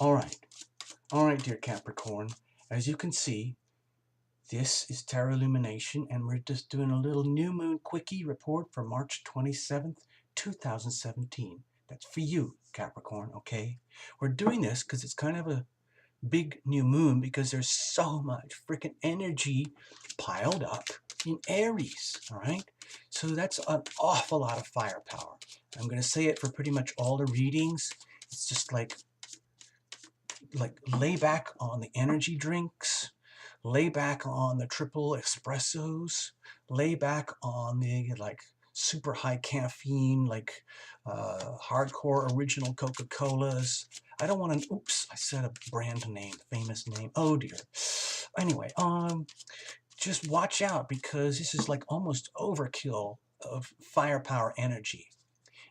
All right. All right, dear Capricorn. As you can see, this is Tarot Illumination, and we're just doing a little new moon quickie report for March 27th, 2017. That's for you, Capricorn, okay? We're doing this because it's kind of a big new moon because there's so much freaking energy piled up in Aries, all right? So that's an awful lot of firepower. I'm going to say it for pretty much all the readings. It's just like lay back on the energy drinks, lay back on the triple espressos, lay back on the super high caffeine hardcore original Coca-Colas. I don't want to, oops, I said a brand name, famous name. Oh dear. Anyway, just watch out because this is like almost overkill of firepower energy.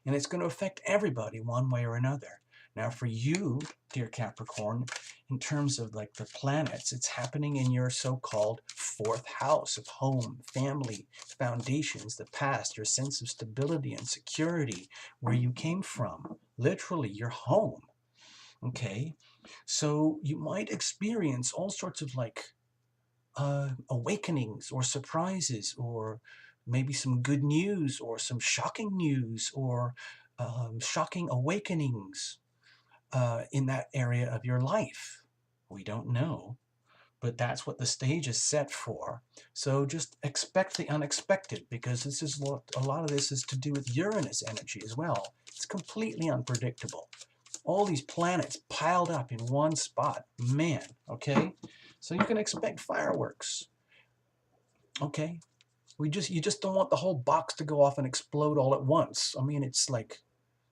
And it's going to affect everybody one way or another. Now for you, dear Capricorn, in terms of like the planets, it's happening in your so-called fourth house of home, family, foundations, the past, your sense of stability and security, where you came from, literally your home. Okay, so you might experience all sorts of awakenings or surprises or maybe some good news or some shocking news or shocking awakenings in that area of your life. We don't know, but that's what the stage is set for. So just expect the unexpected, because this is what a lot of this is to do with Uranus energy as well. It's completely unpredictable. All these planets piled up in one spot, man, okay? So you can expect fireworks, okay? You just don't want the whole box to go off and explode all at once. I mean, it's like,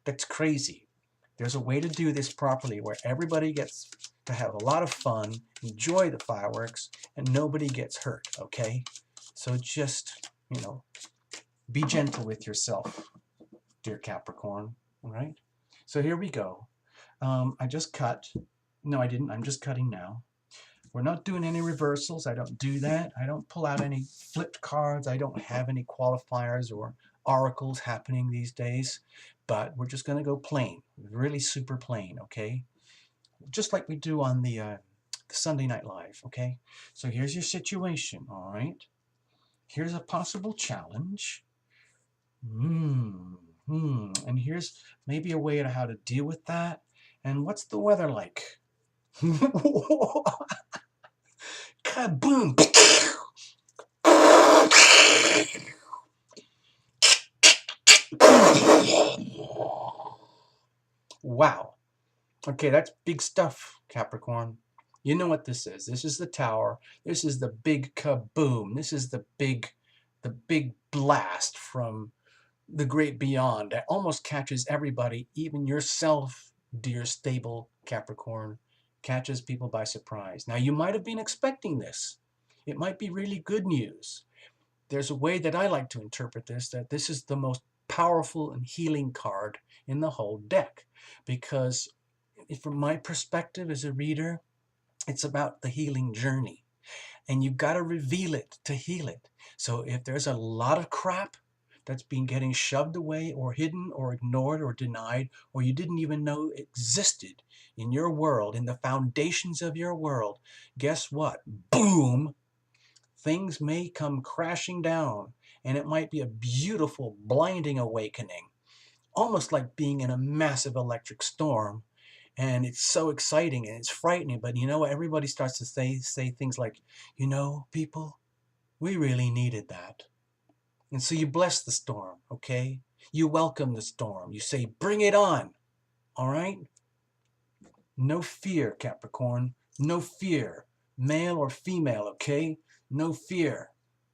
that's crazy. There's a way to do this properly where everybody gets to have a lot of fun, enjoy the fireworks, and nobody gets hurt, okay? So just, be gentle with yourself, dear Capricorn, all right? So here we go. I just cut. No, I didn't. I'm just cutting now. We're not doing any reversals. I don't do that. I don't pull out any flipped cards. I don't have any qualifiers or oracles happening these days. But we're just going to go plain, really super plain, okay? Just like we do on the Sunday Night Live, okay? So here's your situation, all right? Here's a possible challenge. And here's maybe a way to how to deal with that. And what's the weather like? Kaboom! Wow. Okay, that's big stuff, Capricorn. You know what this is. This is the tower. This is the big kaboom. This is the big blast from the great beyond that almost catches everybody, even yourself, dear stable Capricorn, catches people by surprise. Now, you might have been expecting this. It might be really good news. There's a way that I like to interpret this, that this is the most powerful and healing card in the whole deck, because from my perspective as a reader, it's about the healing journey, and you've got to reveal it to heal it. So if there's a lot of crap that's been getting shoved away or hidden or ignored or denied, or you didn't even know existed in your world, in the foundations of your world, guess what? Boom! Things may come crashing down, and it might be a beautiful, blinding awakening, almost like being in a massive electric storm. And it's so exciting and it's frightening, but you know what? Everybody starts to say things like, people, we really needed that. And so you bless the storm, okay? You welcome the storm. You say, bring it on, all right? No fear, Capricorn. No fear. Male or female, okay? No fear.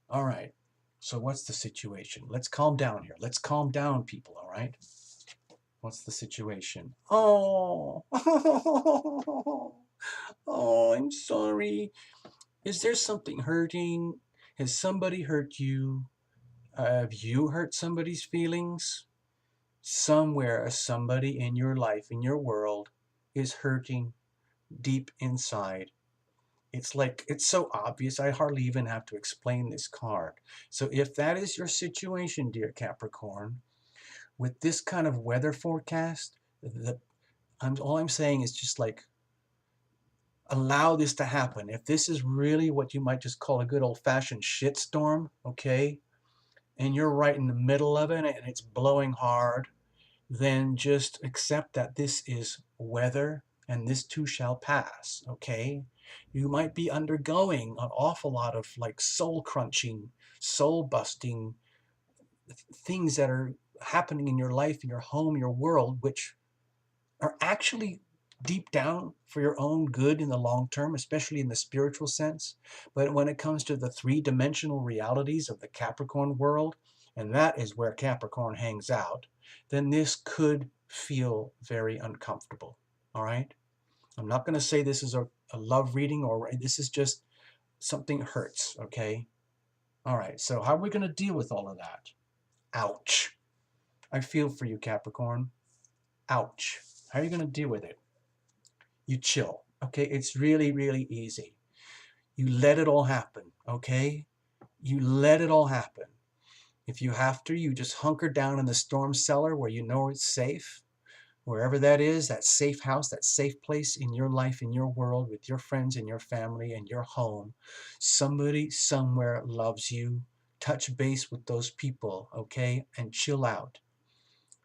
All right. So what's the situation? Let's calm down here. Let's calm down, people, all right? What's the situation? Oh, oh, I'm sorry. Is there something hurting? Has somebody hurt you? Have you hurt somebody's feelings? Somewhere, somebody in your life, in your world, is hurting deep inside. It's like, it's so obvious, I hardly even have to explain this card. So if that is your situation, dear Capricorn, with this kind of weather forecast, all I'm saying is just like, allow this to happen. If this is really what you might just call a good old-fashioned shitstorm, okay, and you're right in the middle of it and it's blowing hard, then just accept that this is weather and this too shall pass, okay? You might be undergoing an awful lot of like soul crunching, soul busting things that are happening in your life, in your home, your world, which are actually deep down for your own good in the long term, especially in the spiritual sense. But when it comes to the three-dimensional realities of the Capricorn world, and that is where Capricorn hangs out, then this could feel very uncomfortable. All right? I'm not going to say this is a love reading, or this is just something hurts, okay? All right, so how are we going to deal with all of that? Ouch. I feel for you, Capricorn. Ouch. How are you going to deal with it? You chill, okay? It's really, really easy. You let it all happen, okay? You let it all happen. If you have to, you just hunker down in the storm cellar where you know it's safe. Wherever that is, that safe house, that safe place in your life, in your world, with your friends and your family and your home. Somebody somewhere loves you. Touch base with those people, okay? And chill out.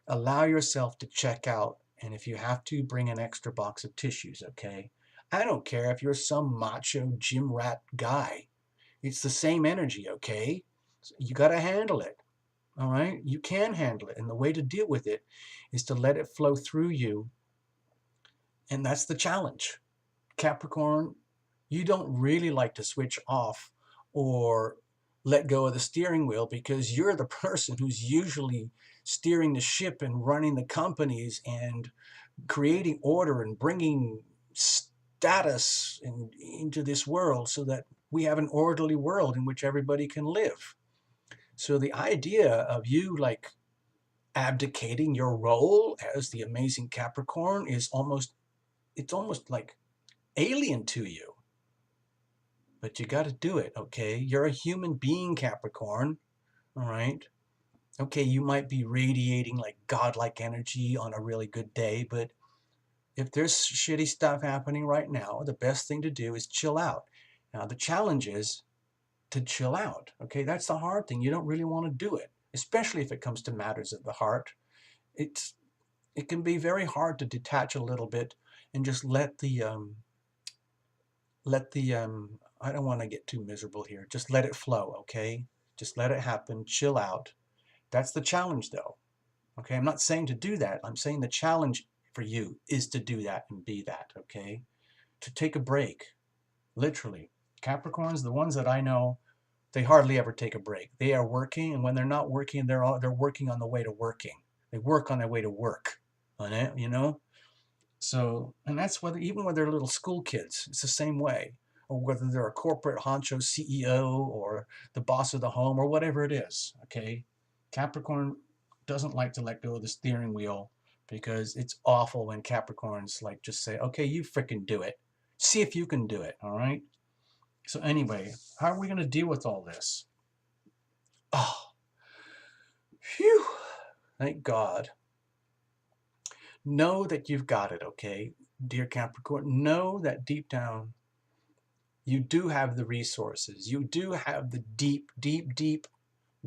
Allow yourself to check out, and if you have to, bring an extra box of tissues, okay? I don't care if you're some macho gym rat guy. It's the same energy, okay? So you got to handle it, all right? You can handle it, and the way to deal with it is to let it flow through you, and that's the challenge. Capricorn, you don't really like to switch off or let go of the steering wheel because you're the person who's usually steering the ship and running the companies and creating order and bringing status into this world so that we have an orderly world in which everybody can live. So the idea of you like abdicating your role as the amazing Capricorn is it's almost like alien to you. But you got to do it, okay? You're a human being, Capricorn, all right? Okay, you might be radiating like godlike energy on a really good day, but if there's shitty stuff happening right now, the best thing to do is chill out. Now, the challenge is to chill out, okay? That's the hard thing. You don't really want to do it, especially if it comes to matters of the heart. It can be very hard to detach a little bit and just I don't want to get too miserable here. Just let it flow, okay? Just let it happen. Chill out. That's the challenge, though. Okay, I'm not saying to do that. I'm saying the challenge for you is to do that and be that, okay? To take a break, literally. Capricorns, the ones that I know, they hardly ever take a break. They are working, and when they're not working, they're working on the way to working. They work on their way to work on it, you know? So, and that's whether, even when they're little school kids, it's the same way. Or whether they're a corporate honcho CEO or the boss of the home or whatever it is, okay? Capricorn doesn't like to let go of the steering wheel because it's awful when Capricorns like just say, okay, you freaking do it. See if you can do it, all right? So anyway, how are we going to deal with all this? Oh, phew, thank God. Know that you've got it, okay? Dear Capricorn, know that deep down you do have the resources. You do have the deep, deep, deep,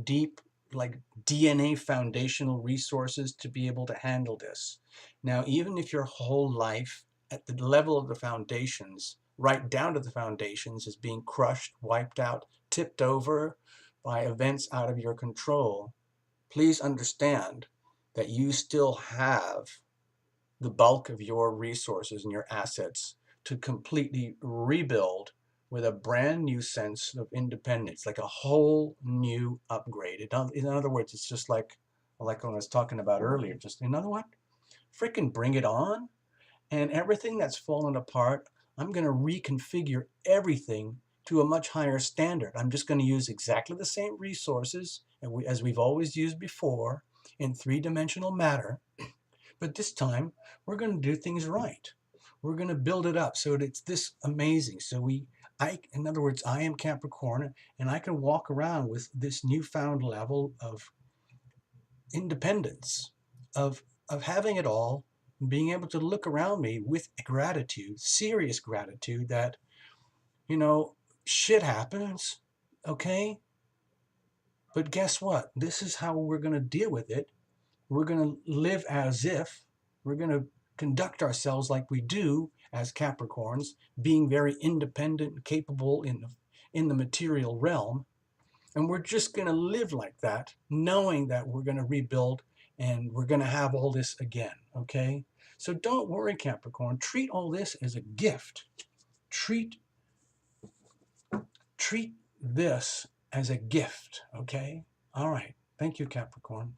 deep, like DNA foundational resources to be able to handle this. Now, even if your whole life at the level of the foundations, right down to the foundations, is being crushed, wiped out, tipped over by events out of your control, please understand that you still have the bulk of your resources and your assets to completely rebuild with a brand new sense of independence, like a whole new upgrade. In other words, it's just like what I was talking about earlier, just, you know what? Freaking bring it on. And everything that's fallen apart, I'm going to reconfigure everything to a much higher standard. I'm just going to use exactly the same resources as we've always used before in three-dimensional matter. But this time, we're going to do things right. We're going to build it up so that it's this amazing. In other words, I am Capricorn, and I can walk around with this newfound level of independence, of having it all, being able to look around me with gratitude, serious gratitude that, you know, shit happens, okay? But guess what? This is how we're going to deal with it. We're going to live as if, we're going to conduct ourselves like we do as Capricorns, being very independent and capable in the material realm. And we're just going to live like that, knowing that we're going to rebuild and we're going to have all this again, okay? So don't worry, Capricorn. Treat all this as a gift. Treat this as a gift, okay? All right. Thank you, Capricorn.